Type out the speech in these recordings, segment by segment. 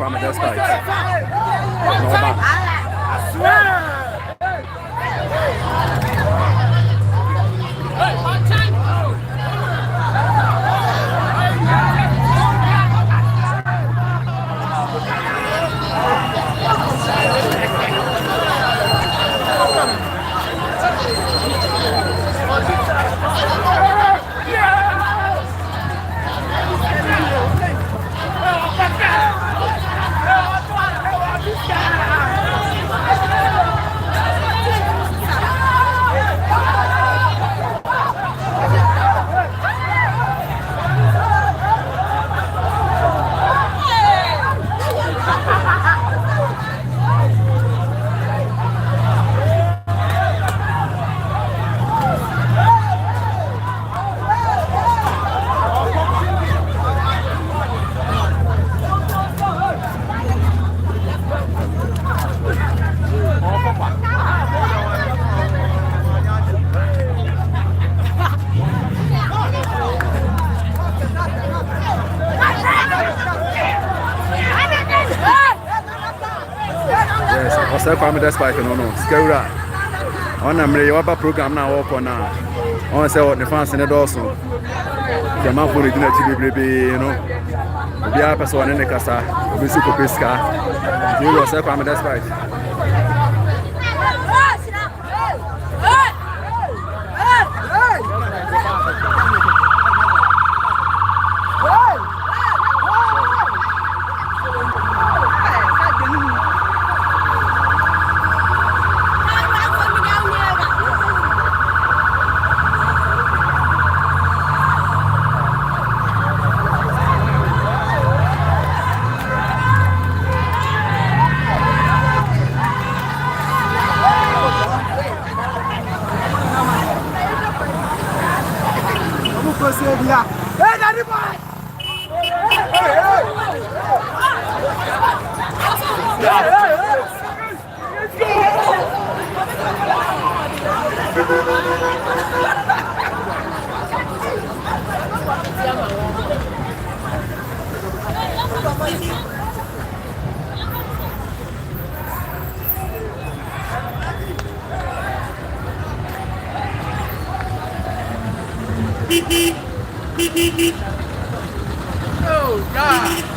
Kwame, that's right. I swear. Osei Kwame despite no Skewra. On a Mriwaba program now walk on now. On say the fans in the Dawson. The man for the dinner TV, you know. The other person in the Casa, the Super Pesca. You Osei Kwame despite. Oh, God.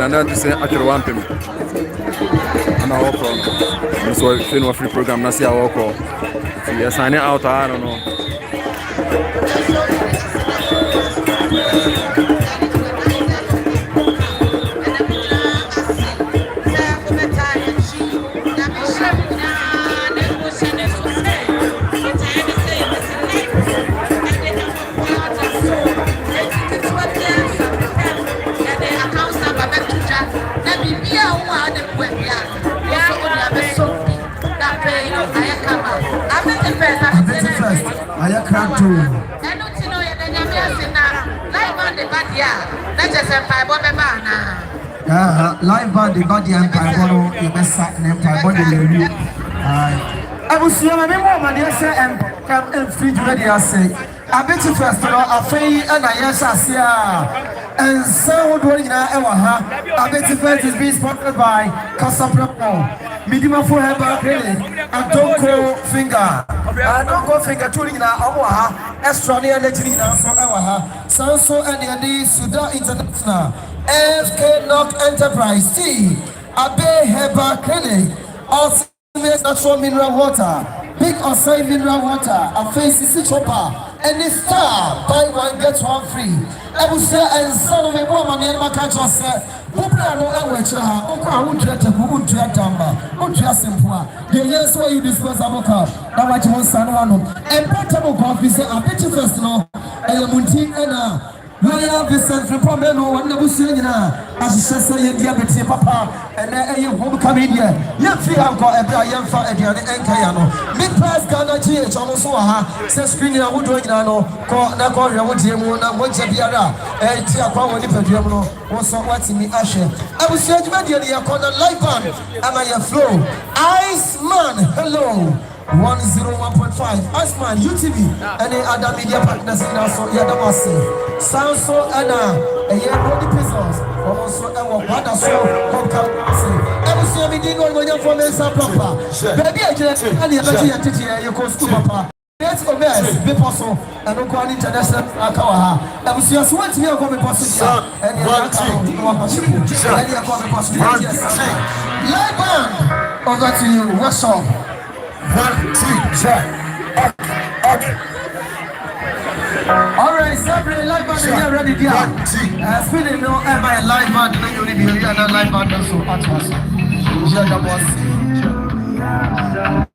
And to say actually one payment. And I walk on. So if you know a free program, now see I walk on. If you sign it out, I don't know. Live band, the body and Paibono, the best name Paibono. I was young and woman, yes, and come and free ready. I say, I bet you first, I feel and I yes, I see. And so, what you know, I bet you first is being sponsored by Casapropo, Medium for Heba, and don't go finger. I don't go finger to Omaha, Australia, Latina for our Sanso and the Sudan International. FK Knock Enterprise T. Abe Heba Clinic. Ultimate natural mineral water. Big Osei mineral water. A face is chopper. And the star. Buy one, get one free. I will say, and son of a woman in my country said, Pupla no Awacha, Oka would dread a good dread number. Not just simple. The years where you dispose of a car. Now I want San Juan. And portable coffee say, I bet you first know. And Munti and Loyal Vincent from Pomelo, and the Busina, as she says, you papa, and then you home coming here. You feel I've got a young fat at the Enkayano. Mid pass Ghana GH almost says screening a wood no, call Ramon, what's a Biara, and Tiaquan, Nipper, also what's in the Asher. I was saying, you call the live band, am I a flow? Iceman, hello. 101.5 Iceman UTV any other media partners in also Yadamasi Sanso Anna a year body pistols also a Kwadaso Kwarteng every see me dingo when you for me some proper baby I just and you go school papa let's obey be possible and no go international akawa every see us want me go be possible and you want live band over to you what's up 1, 2, check. Okay. All right, Sabri, live band is ready there. Spinning no, my live band, no, you need to be a live band also.